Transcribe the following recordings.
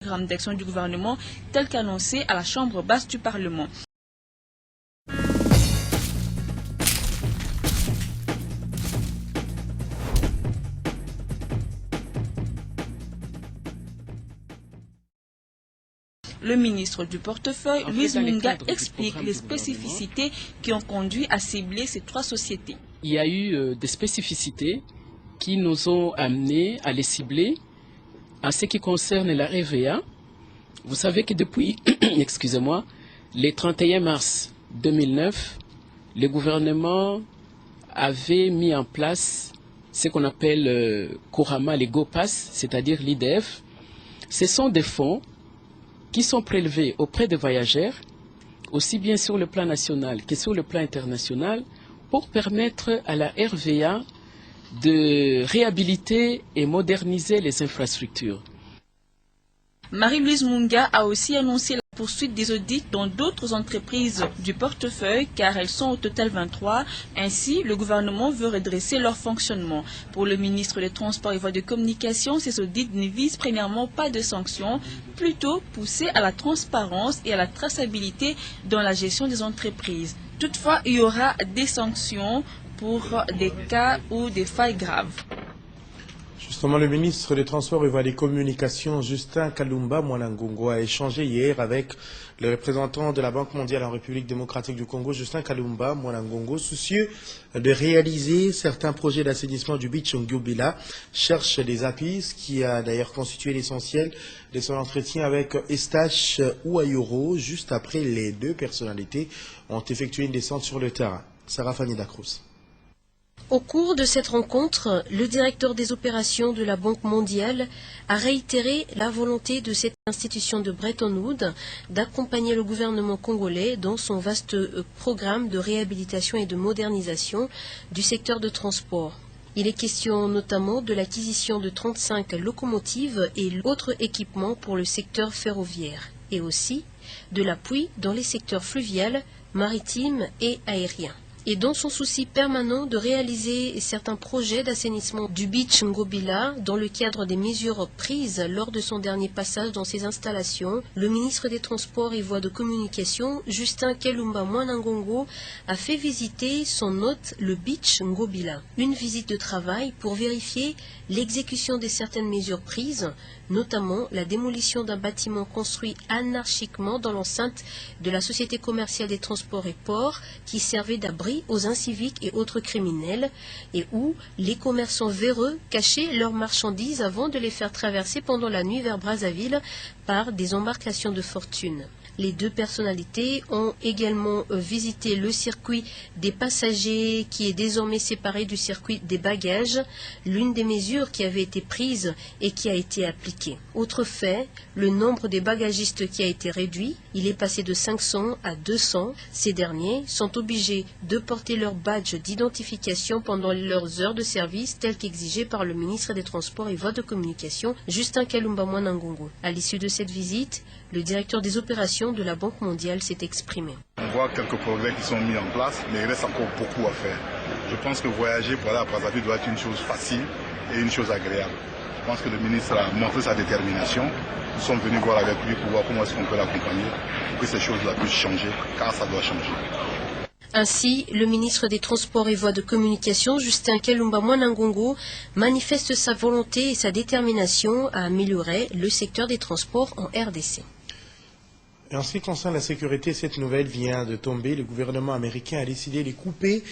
programme d'action du gouvernement tel qu'annoncé à la Chambre basse du Parlement. Le ministre du portefeuille, Louise Munga, explique les spécificités qui ont conduit à cibler ces trois sociétés. Il y a eu des spécificités qui nous ont amenés à les cibler en ce qui concerne la RVA. Vous savez que depuis, excusez-moi, le 31 mars 2009, le gouvernement avait mis en place ce qu'on appelle couramment les GOPAS, c'est-à-dire l'IDF. Ce sont des fonds qui sont prélevés auprès des voyageurs, aussi bien sur le plan national que sur le plan international, pour permettre à la RVA de réhabiliter et moderniser les infrastructures. Marie-Louise Munga a aussi annoncé la poursuite des audits dans d'autres entreprises du portefeuille, car elles sont au total 23. Ainsi, le gouvernement veut redresser leur fonctionnement. Pour le ministre des Transports et Voies de Communication, ces audits ne visent premièrement pas de sanctions, plutôt pousser à la transparence et à la traçabilité dans la gestion des entreprises. Toutefois, il y aura des sanctions pour des cas ou des failles graves. Justement, le ministre des Transports et Voies des Communications, Justin Kalumba Mwanangongo, a échangé hier avec le représentant de la Banque mondiale en République démocratique du Congo, Justin Kalumba Mwanangongo, soucieux de réaliser certains projets d'assainissement du beach Ngobila, cherche des appuis, ce qui a d'ailleurs constitué l'essentiel de son entretien avec Eustache Ouayoro, juste après les deux personnalités ont effectué une descente sur le terrain. Sarah Fanny Dacruz. Au cours de cette rencontre, le directeur des opérations de la Banque mondiale a réitéré la volonté de cette institution de Bretton Woods d'accompagner le gouvernement congolais dans son vaste programme de réhabilitation et de modernisation du secteur de transport. Il est question notamment de l'acquisition de 35 locomotives et autres équipements pour le secteur ferroviaire, et aussi de l'appui dans les secteurs fluvial, maritime et aérien. Et dans son souci permanent de réaliser certains projets d'assainissement du beach Ngobila dans le cadre des mesures prises lors de son dernier passage dans ces installations, le ministre des Transports et Voies de Communication, Justin Kalumba Mwanangongo, a fait visiter son hôte, le beach Ngobila. Une visite de travail pour vérifier l'exécution de certaines mesures prises, notamment la démolition d'un bâtiment construit anarchiquement dans l'enceinte de la Société commerciale des transports et ports qui servait d'abri aux inciviques et autres criminels, et où les commerçants véreux cachaient leurs marchandises avant de les faire traverser pendant la nuit vers Brazzaville par des embarcations de fortune. Les deux personnalités ont également visité le circuit des passagers qui est désormais séparé du circuit des bagages, l'une des mesures qui avait été prise et qui a été appliquée. Autre fait, le nombre des bagagistes qui a été réduit, il est passé de 500 à 200. Ces derniers sont obligés de porter leur badge d'identification pendant leurs heures de service, tel qu'exigé par le ministre des Transports et Voies de Communication, Justin Kalumba Mwanangongo. À l'issue de cette visite, le directeur des opérations de la Banque mondiale s'est exprimé. On voit quelques progrès qui sont mis en place, mais il reste encore beaucoup à faire. Je pense que voyager pour aller à Brazzaville doit être une chose facile et une chose agréable. Je pense que le ministre a montré sa détermination. Nous sommes venus voir avec lui pour voir comment est-ce qu'on peut l'accompagner pour que ces choses-là puissent changer, car ça doit changer. Ainsi, le ministre des Transports et Voies de Communication, Justin Kalumba Mwanangongo, manifeste sa volonté et sa détermination à améliorer le secteur des transports en RDC. Et en ce qui concerne la sécurité, cette nouvelle vient de tomber. Le gouvernement américain a décidé de couper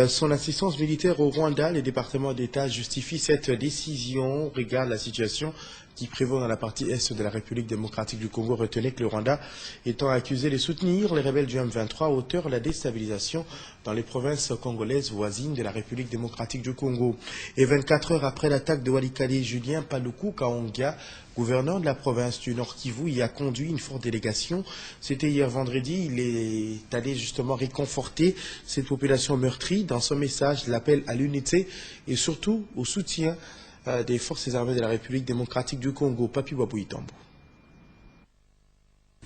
son assistance militaire au Rwanda. Le département d'État justifie cette décision. Regarde la situation qui prévaut dans la partie est de la République démocratique du Congo. Retenez que le Rwanda étant accusé de soutenir les rebelles du M23, auteur de la déstabilisation dans les provinces congolaises voisines de la République démocratique du Congo. Et 24 heures après l'attaque de Walikale, Julien Paluku Kaongia, gouverneur de la province du Nord Kivu, y a conduit une forte délégation. C'était hier vendredi. Il est allé justement réconforter cette population meurtrie. Dans son message, l'appel à l'unité et surtout au soutien des forces armées de la République démocratique du Congo. Papi Wabouitambo.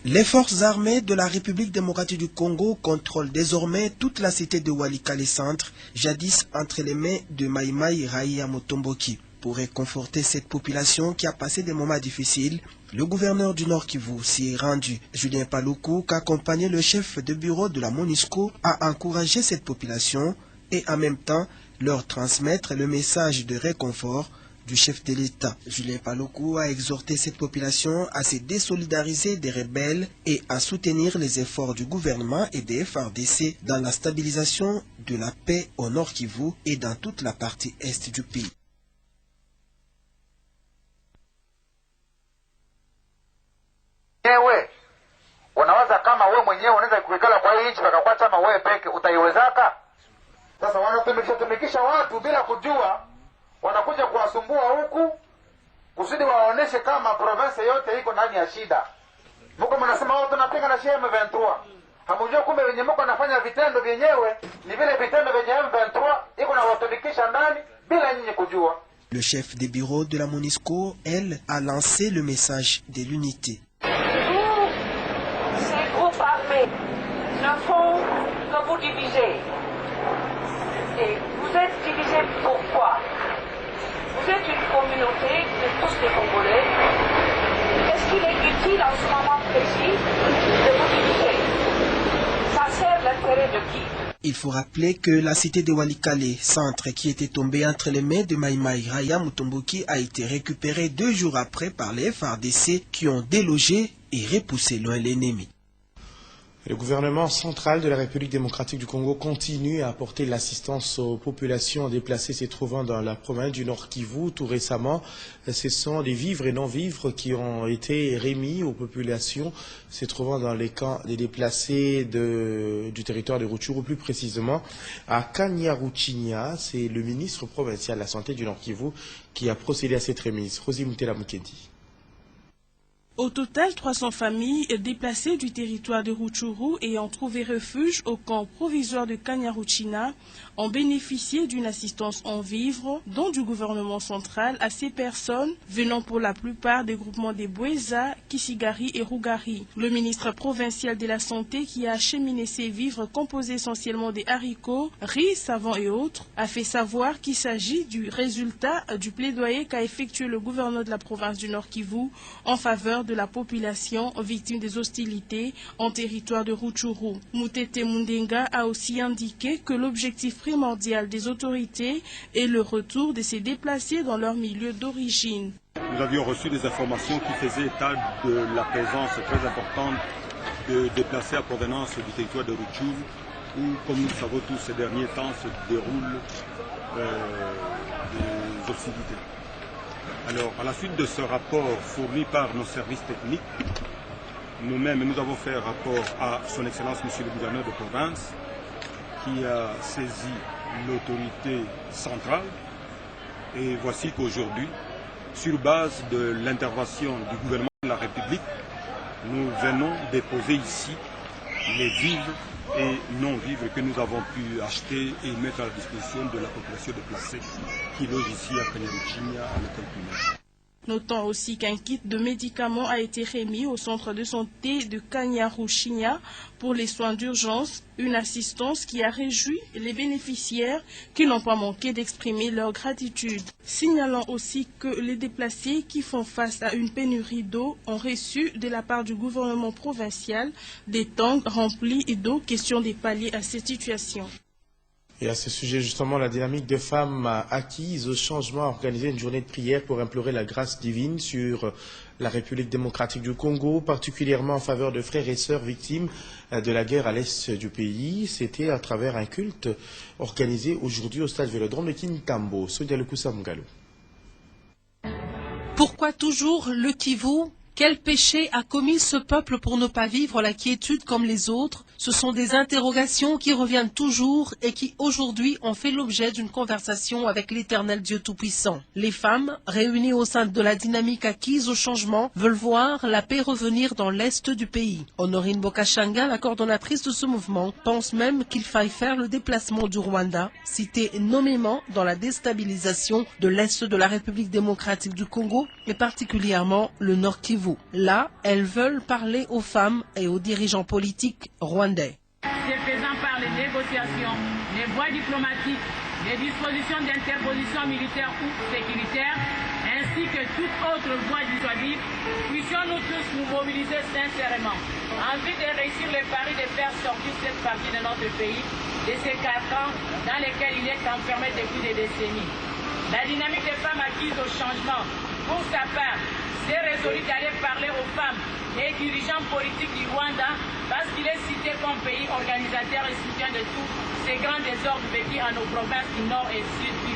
Les forces armées de la République démocratique du Congo contrôlent désormais toute la cité de Walikale Centre, jadis entre les mains de Maïmaï Raïa Motomboki. Pour réconforter cette population qui a passé des moments difficiles, le gouverneur du Nord Kivu s'y est rendu. Julien Paluku, qu'accompagnait le chef de bureau de la MONUSCO, a encouragé cette population et en même temps leur transmettre le message de réconfort du chef de l'État. Julien Paluku a exhorté cette population à se désolidariser des rebelles et à soutenir les efforts du gouvernement et des FARDC dans la stabilisation de la paix au Nord Kivu et dans toute la partie est du pays. Unawaza kama wewe mwenyewe unaweza kuikala kwa hii nchi wakakuacha kama wewe peke utaiwezaka? Sasa wanatumikisha watu bila kujua, wanakuja kuwasumbua huku kusudi waoneshe kama province yote iko ndani ya shida. Mko mnasema wao tunapinga na M23. Hamujua kumbe wenye mko nafanya vitendo vyenyewe ni vile vitendo vyenye M23 iko na watumikisha ndani bila nyinyi kujua. Le chef des bureaux de la MONUSCO, elle, a lancé le message de l'unité. Ne font que vous diviser. Et vous êtes divisés pourquoi? Vous êtes une communauté de tous les Congolais. Est-ce qu'il est utile en ce moment précis de vous diviser? Ça sert l'intérêt de qui? Il faut rappeler que la cité de Walikale, centre qui était tombé entre les mains de Maïmaï Raya Mutomboki, a été récupéré 2 jours après par les FARDC qui ont délogé et repoussé loin l'ennemi. Le gouvernement central de la République démocratique du Congo continue à apporter l'assistance aux populations déplacées se trouvant dans la province du Nord Kivu. Tout récemment, ce sont des vivres et non-vivres qui ont été remis aux populations se trouvant dans les camps des déplacés du territoire de Rutshuru, plus précisément à Kanyaruchinya. C'est le ministre provincial de la Santé du Nord Kivu qui a procédé à cette remise. Rosie Moutela Mukendi. Au total, 300 familles déplacées du territoire de Rutshuru ayant trouvé refuge au camp provisoire de Kanyaruchinya ont bénéficié d'une assistance en vivres, dont du gouvernement central, à ces personnes venant pour la plupart des groupements des Bweza, Kisigari et Rugari. Le ministre provincial de la Santé, qui a acheminé ces vivres composés essentiellement des haricots, riz, savon et autres, a fait savoir qu'il s'agit du résultat du plaidoyer qu'a effectué le gouverneur de la province du Nord Kivu en faveur de la population victime des hostilités en territoire de Rutshuru. Moutete Mundenga a aussi indiqué que l'objectif primordial des autorités est le retour de ces déplacés dans leur milieu d'origine. Nous avions reçu des informations qui faisaient état de la présence très importante de déplacés à provenance du territoire de Rutshuru, où, comme nous le savons tous, ces derniers temps se déroulent des hostilités. Alors, à la suite de ce rapport fourni par nos services techniques, nous-mêmes, nous avons fait un rapport à son Excellence, Monsieur le gouverneur de province, qui a saisi l'autorité centrale. Et voici qu'aujourd'hui, sur base de l'intervention du gouvernement de la République, nous venons déposer ici les vivres et non-vivres que nous avons pu acheter et mettre à la disposition de la population déplacée qui loge ici à Kanyaruchinya, à l'école primaire. Notons aussi qu'un kit de médicaments a été remis au centre de santé de Kanyaruchinya pour les soins d'urgence, une assistance qui a réjoui les bénéficiaires qui n'ont pas manqué d'exprimer leur gratitude. Signalant aussi que les déplacés qui font face à une pénurie d'eau ont reçu de la part du gouvernement provincial des tanks remplis d'eau, question des pallier à cette situation. Et à ce sujet, justement, la dynamique de femmes acquises au changement a organisé une journée de prière pour implorer la grâce divine sur la République démocratique du Congo, particulièrement en faveur de frères et sœurs victimes de la guerre à l'est du pays. C'était à travers un culte organisé aujourd'hui au stade Vélodrome de Kintambo. Sodia Lukusa Mungalo. Pourquoi toujours le Kivu? Quel péché a commis ce peuple pour ne pas vivre la quiétude comme les autres? Ce sont des interrogations qui reviennent toujours et qui aujourd'hui ont fait l'objet d'une conversation avec l'Éternel Dieu Tout-Puissant. Les femmes, réunies au sein de la dynamique acquise au changement, veulent voir la paix revenir dans l'est du pays. Honorine Bokachanga, la coordonnatrice de ce mouvement, pense même qu'il faille faire le déplacement du Rwanda, cité nommément dans la déstabilisation de l'est de la République démocratique du Congo et particulièrement le Nord Kivu. Là, elles veulent parler aux femmes et aux dirigeants politiques rwandais. C'est faisant par les négociations, les voies diplomatiques, les dispositions d'interposition militaire ou sécuritaire, ainsi que toute autre voie dissuasive, puissions-nous tous nous mobiliser sincèrement en vue de réussir le pari de faire sortir cette partie de notre pays de ces carcans dans lesquels il est enfermé depuis des décennies. La dynamique des femmes acquises au changement, pour sa part, s'est résolue d'aller parler aux femmes et dirigeants politiques du Rwanda parce qu'il est cité comme pays organisateur et soutien de tous ces grands désordres vécus en nos provinces du Nord et Sud du.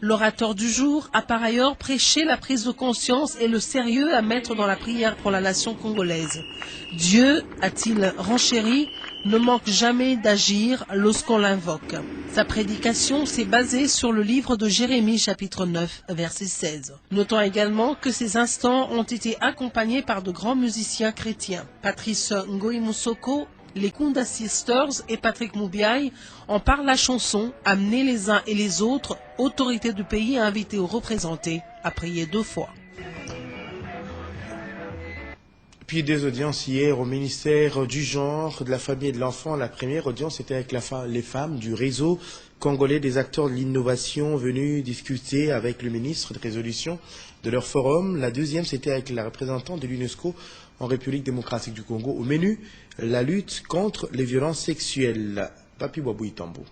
L'orateur du jour a par ailleurs prêché la prise de conscience et le sérieux à mettre dans la prière pour la nation congolaise. Dieu, a-t-il renchéri, ne manque jamais d'agir lorsqu'on l'invoque. Sa prédication s'est basée sur le livre de Jérémie chapitre 9 verset 16. Notons également que ces instants ont été accompagnés par de grands musiciens chrétiens. Patrice Ngoï Moussoko, les Kunda Sisters et Patrick Moubiaï en parlent la chanson, amener les uns et les autres, autorités du pays invitées ou représentées, à prier 2 fois. Puis des audiences hier au ministère du genre, de la famille et de l'enfant. La première audience était avec les femmes du réseau congolais des acteurs de l'innovation venus discuter avec le ministre de résolution de leur forum. La deuxième, c'était avec la représentante de l'UNESCO en République démocratique du Congo. Au menu, la lutte contre les violences sexuelles. Papi Wabouy Tambo.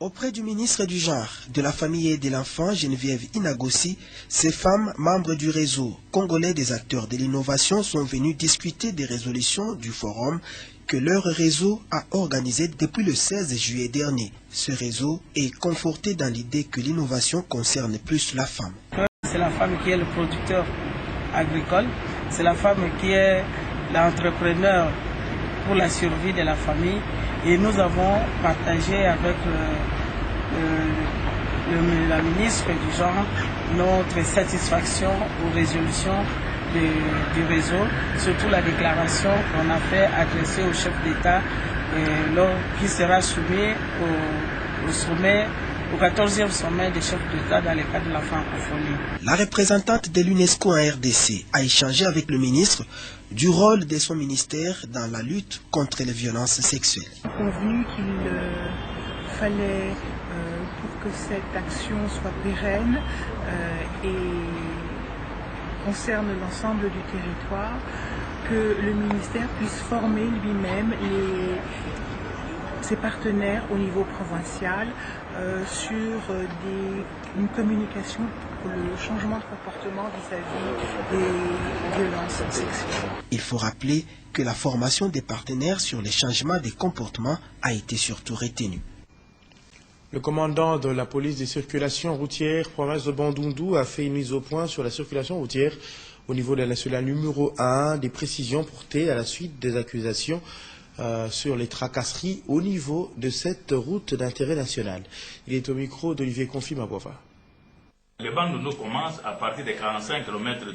Auprès du ministre du Genre, de la Famille et de l'Enfant, Geneviève Inagossi, ces femmes, membres du réseau congolais des acteurs de l'innovation, sont venues discuter des résolutions du forum que leur réseau a organisé depuis le 16 juillet dernier. Ce réseau est conforté dans l'idée que l'innovation concerne plus la femme. C'est la femme qui est le producteur agricole, c'est la femme qui est l'entrepreneur pour la survie de la famille. Et nous avons partagé avec la ministre du Genre notre satisfaction aux résolutions du réseau, surtout la déclaration qu'on a fait adresser au chef d'État qui sera soumis au sommet, au 14e sommet des chefs d'État dans le cadre de la francophonie. La représentante de l'UNESCO en RDC a échangé avec le ministre du rôle de son ministère dans la lutte contre les violences sexuelles. Convenu qu'il fallait, pour que cette action soit pérenne et concerne l'ensemble du territoire, que le ministère puisse former lui-même ses partenaires au niveau provincial sur une communication pour le changement de comportement vis-à-vis des violences sexuelles. Il faut rappeler que la formation des partenaires sur les changements des comportements a été surtout retenue. Le commandant de la police des circulations routières, province de Bandundu, a fait une mise au point sur la circulation routière au niveau de la nationale numéro 1, des précisions portées à la suite des accusations sur les tracasseries au niveau de cette route d'intérêt national. Il est au micro d'Olivier Confim-Abova. Le Bandundu commence à partir de 45 km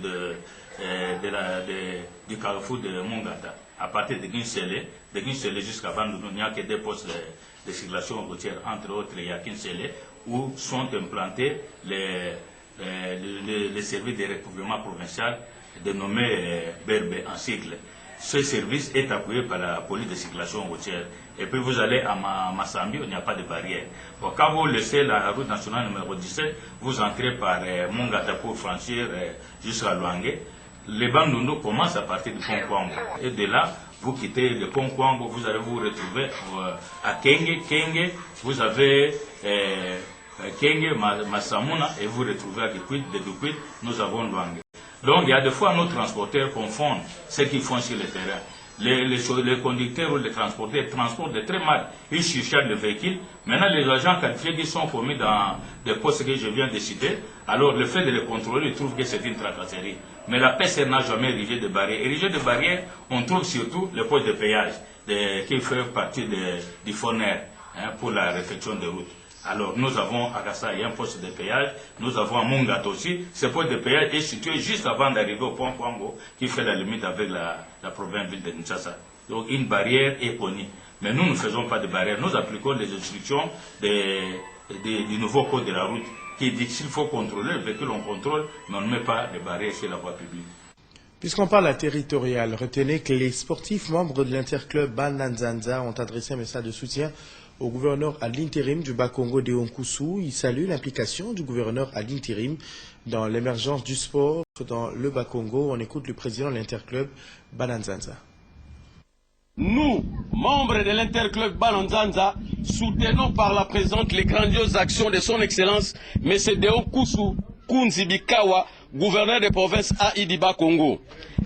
du carrefour de Mongata. À partir de Kinsele jusqu'à Bandundu, il n'y a que des postes de circulation routière, entre autres, il y a Kinsele, où sont implantés les services de recouvrement provincial dénommés BERBE en sigle. Ce service est appuyé par la police de circulation routière. Et puis vous allez à Massambi, il n'y a pas de barrière. Bon, quand vous laissez la route nationale numéro 17, vous entrez par Mongata pour franchir jusqu'à Luangue. Les Bandundu commencent à partir du pont Kwango. Et de là, vous quittez le pont Kwango, vous allez vous retrouver à Kenge. Kenge, vous avez Kenge, Massamuna, et vous retrouvez à Dukwit. De Dukwit, nous avons Luangue. Donc il y a des fois nos transporteurs confondent ce qu'ils font sur le terrain. Les conducteurs ou les transporteurs transportent de très mal. Ils surchargent le véhicule. Maintenant, les agents qualifiés qui sont formés dans des postes que je viens de citer, alors le fait de les contrôler, ils trouvent que c'est une tracasserie. Mais la PCR n'a jamais érigé de barrières. Érigé de barrières, on trouve surtout le poste de péage qui fait partie du FONER pour la réfection de route. Alors nous avons à Kassai un poste de péage, nous avons à Mongat aussi. Ce poste de péage est situé juste avant d'arriver au pont Kwango qui fait la limite avec la province-ville de Kinshasa. Donc une barrière est connue. Mais nous ne faisons pas de barrière, nous appliquons les instructions du nouveau code de la route qui dit que s'il faut contrôler le véhicule, on contrôle, mais on ne met pas de barrière sur la voie publique. Puisqu'on parle à territorial, retenez que les sportifs membres de l'interclub Bananzanza ont adressé un message de soutien au gouverneur à l'intérim du Bas-Congo Déon Koussou. Il salue l'implication du gouverneur à l'intérim dans l'émergence du sport dans le Bas-Congo. On écoute le président de l'Interclub, Bananzanza. Nous, membres de l'Interclub Bananzanza, soutenons par la présente les grandioses actions de son Excellence M. Déon Koussou Kunzibikawa, gouverneur des provinces AI du Bas-Congo.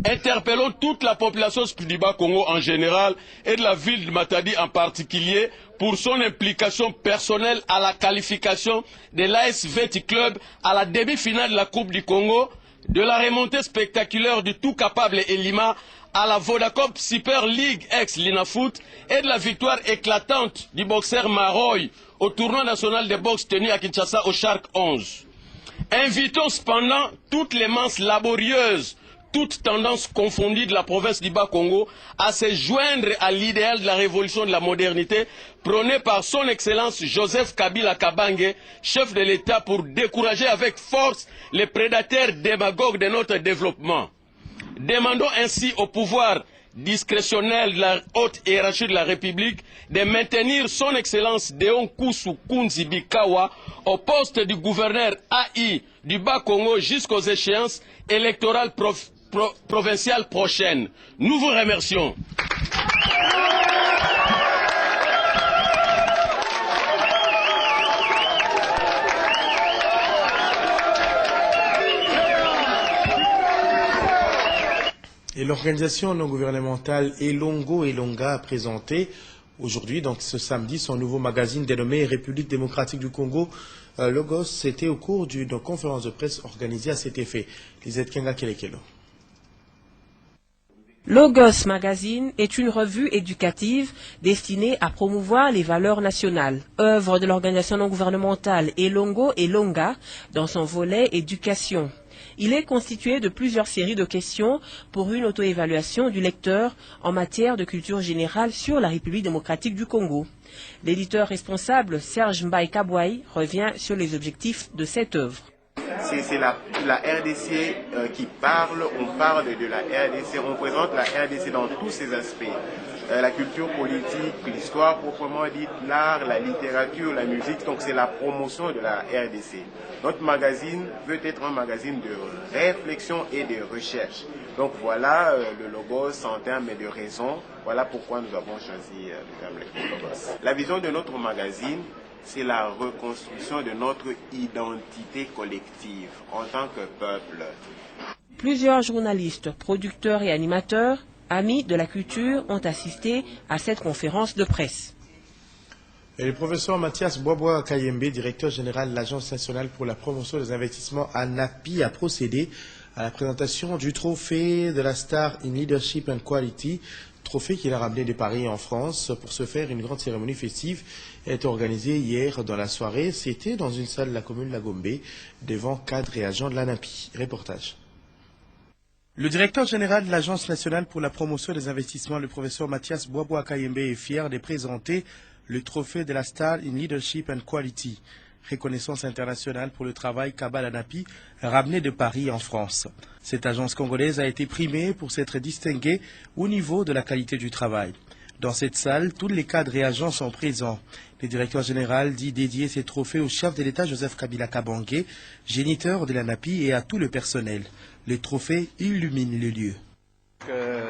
Interpellons toute la population du Bas-Congo en général et de la ville de Matadi en particulier pour son implication personnelle à la qualification de l'AS Veti Club à la demi-finale de la Coupe du Congo, de la remontée spectaculaire du tout capable Elima à la Vodacom Super League ex-Linafoot et de la victoire éclatante du boxeur Maroy au tournoi national de boxe tenu à Kinshasa au Shark 11. Invitons cependant toutes les masses laborieuses, toutes tendances confondues de la province du Bas-Congo à se joindre à l'idéal de la révolution de la modernité prôné par son Excellence Joseph Kabila Kabange, chef de l'État, pour décourager avec force les prédateurs démagogues de notre développement. Demandons ainsi au pouvoir discrétionnel de la haute hiérarchie de la République de maintenir son Excellence Déon Koussou Kunzibikawa au poste du gouverneur AI du Bas-Congo jusqu'aux échéances électorales provinciales prochaines. Nous vous remercions. Et l'organisation non gouvernementale Elongo Elonga a présenté aujourd'hui, donc ce samedi, son nouveau magazine dénommé République démocratique du Congo. Logos, c'était au cours d'une conférence de presse organisée à cet effet. Lisette Kenga Kelekelo. Logos Magazine est une revue éducative destinée à promouvoir les valeurs nationales. Œuvre de l'organisation non gouvernementale Elongo Elonga dans son volet éducation. Il est constitué de plusieurs séries de questions pour une auto-évaluation du lecteur en matière de culture générale sur la République démocratique du Congo. L'éditeur responsable, Serge Mbaye Kabouaï, revient sur les objectifs de cette œuvre. C'est la RDC qui parle, on parle de la RDC, on présente la RDC dans tous ses aspects. La culture politique, l'histoire proprement dite, l'art, la littérature, la musique, donc c'est la promotion de la RDC. Notre magazine veut être un magazine de réflexion et de recherche. Donc voilà le Logos en termes de raison, voilà pourquoi nous avons choisi le terme Logos. La vision de notre magazine, c'est la reconstruction de notre identité collective en tant que peuple. Plusieurs journalistes, producteurs et animateurs, amis de la culture, ont assisté à cette conférence de presse. Et le professeur Mathias Boaboa Kayembe, directeur général de l'Agence nationale pour la promotion des investissements ANAPI, a procédé à la présentation du trophée de la Star in Leadership and Quality, trophée qu'il a ramené de Paris en France. Pour ce faire, une grande cérémonie festive est organisée hier dans la soirée. C'était dans une salle de la commune de la Gombe, devant cadres et agents de l'ANAPI. Reportage. Le directeur général de l'Agence nationale pour la promotion des investissements, le professeur Mathias Boaboa Kayembe, est fier de présenter le trophée de la Star in Leadership and Quality, reconnaissance internationale pour le travail qu'Abba l'ANAPI ramené de Paris en France. Cette agence congolaise a été primée pour s'être distinguée au niveau de la qualité du travail. Dans cette salle, tous les cadres et agents sont présents. Le directeur général dit dédier ces trophées au chef de l'État Joseph Kabila Kabange, géniteur de l'ANAPI, et à tout le personnel. Les trophées illuminent le lieu.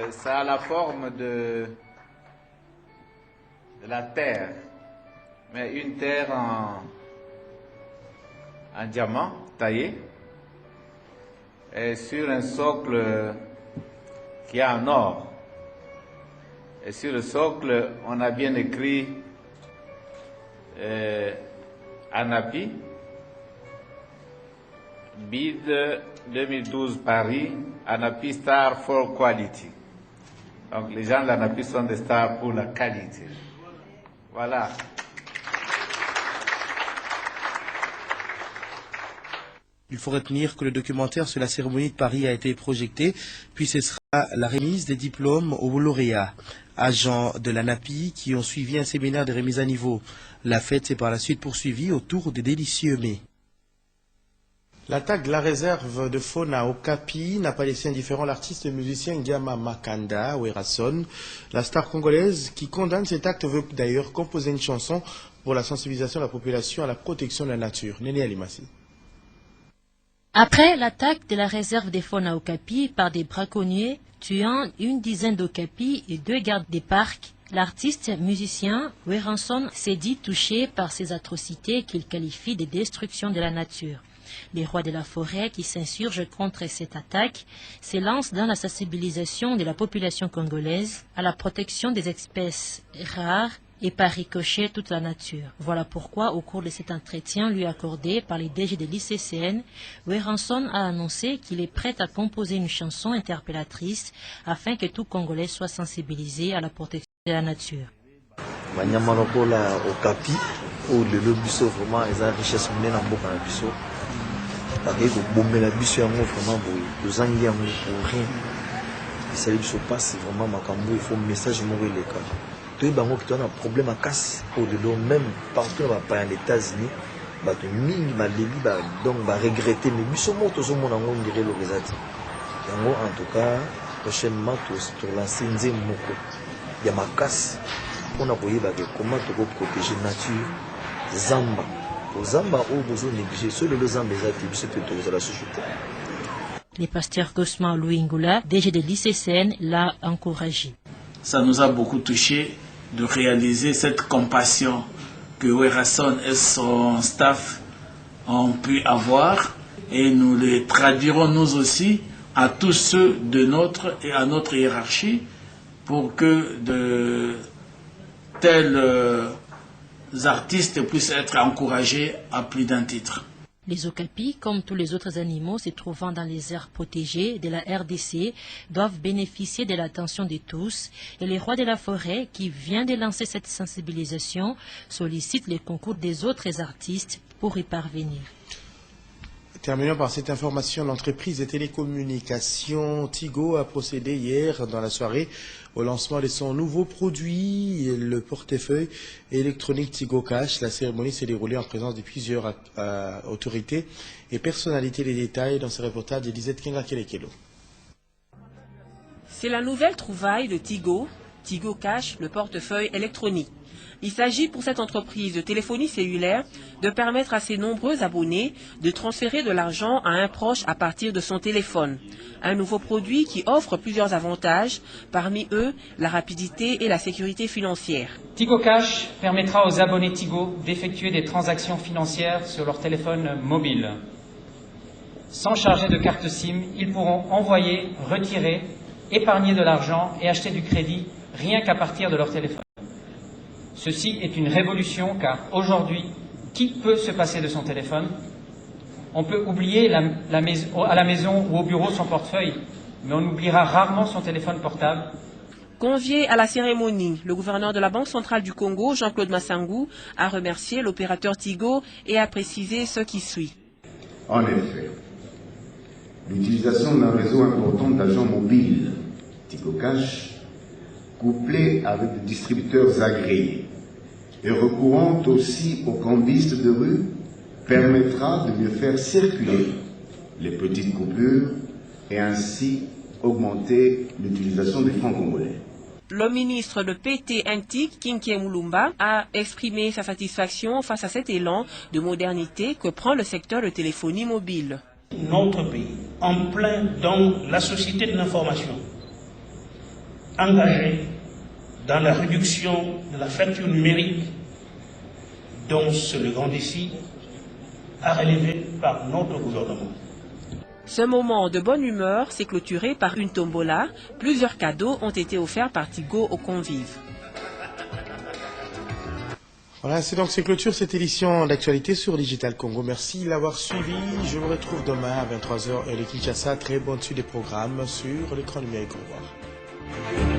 Ça a la forme de la terre, mais une terre en diamant taillé, et sur un socle qui est en or. Et sur le socle, on a bien écrit ANAPI, BID 2012 Paris, ANAPI Star for Quality. Donc les gens de l'ANAPI sont des stars pour la qualité. Voilà. Il faut retenir que le documentaire sur la cérémonie de Paris a été projeté, puis ce sera la remise des diplômes aux lauréats, agents de l'ANAPI qui ont suivi un séminaire de remise à niveau. La fête s'est par la suite poursuivie autour des délicieux mets. L'attaque de la réserve de faune à Okapi n'a pas laissé indifférent l'artiste et musicien Ngama Makanda Werason. La star congolaise qui condamne cet acte veut d'ailleurs composer une chanson pour la sensibilisation de la population à la protection de la nature. Néné Alimassi. Après l'attaque de la réserve des faunes à Okapi par des braconniers tuant une dizaine d'Okapi et 2 gardes des parcs, l'artiste musicien Werason s'est dit touché par ces atrocités qu'il qualifie de destruction de la nature. Les rois de la forêt qui s'insurgent contre cette attaque s'élancent dans la sensibilisation de la population congolaise à la protection des espèces rares et par ricochet toute la nature. Voilà pourquoi, au cours de cet entretien lui accordé par les DG de l'ICCN, Werason a annoncé qu'il est prêt à composer une chanson interpellatrice afin que tout Congolais soit sensibilisé à la protection de la nature. Tu as un problème à casse au-delà même parce que va pas en États-Unis bah tu ming ma lébi bah donc va regretter mais biso moto zo mona ngo ngire le resati yango en tout cas prochainement pour lancer nzembo moko ya makasi on a koyeba que comment tu peux protéger nature zamba au zamba au besoin négliger seul le zamba ezati biso peut à la société. Le pasteur Cosma Louingula, DG de l'ICCN, l'a encouragé. Ça nous a beaucoup touché de réaliser cette compassion que Werason et son staff ont pu avoir et nous les traduirons nous aussi à tous ceux de notre et à notre hiérarchie pour que de tels artistes puissent être encouragés à plus d'un titre. Les Okapi, comme tous les autres animaux se trouvant dans les aires protégées de la RDC, doivent bénéficier de l'attention de tous et les rois de la forêt, qui vient de lancer cette sensibilisation, sollicitent les concours des autres artistes pour y parvenir. Terminons par cette information. L'entreprise de télécommunications Tigo a procédé hier dans la soirée au lancement de son nouveau produit, le portefeuille électronique Tigo Cash. La cérémonie s'est déroulée en présence de plusieurs autorités et personnalités. Les détails dans ce reportage de Lisette Kenga-Kelekelo. C'est la nouvelle trouvaille de Tigo, Tigo Cash, le portefeuille électronique. Il s'agit pour cette entreprise de téléphonie cellulaire de permettre à ses nombreux abonnés de transférer de l'argent à un proche à partir de son téléphone. Un nouveau produit qui offre plusieurs avantages, parmi eux la rapidité et la sécurité financière. Tigo Cash permettra aux abonnés Tigo d'effectuer des transactions financières sur leur téléphone mobile. Sans charger de carte SIM, ils pourront envoyer, retirer, épargner de l'argent et acheter du crédit rien qu'à partir de leur téléphone. Ceci est une révolution car aujourd'hui, qui peut se passer de son téléphone? On peut oublier à la maison ou au bureau son portefeuille, mais on oubliera rarement son téléphone portable. Convié à la cérémonie, le gouverneur de la Banque centrale du Congo, Jean-Claude Massangou, a remercié l'opérateur Tigo et a précisé ce qui suit. En effet, l'utilisation d'un réseau important d'agents mobiles, Tigo Cash, couplé avec des distributeurs agréés et recourant aussi aux cambistes de rue, permettra de mieux faire circuler les petites coupures et ainsi augmenter l'utilisation des francs congolais. Le ministre de PT Intic, Kinké Moulumba, a exprimé sa satisfaction face à cet élan de modernité que prend le secteur de téléphonie mobile. Notre pays, en plein dans la société de l'information, engagé dans la réduction de la fracture numérique, dont c'est le grand défi, à relever par notre gouvernement. Ce moment de bonne humeur s'est clôturé par une tombola. Plusieurs cadeaux ont été offerts par Tigo aux convives. Voilà, c'est donc c'est clôture cette édition d'actualité sur Digital Congo. Merci de l'avoir suivi. Je vous retrouve demain à 23h et le Kinshasa. Très bonne suite des programmes sur l'écran numérique. Au revoir.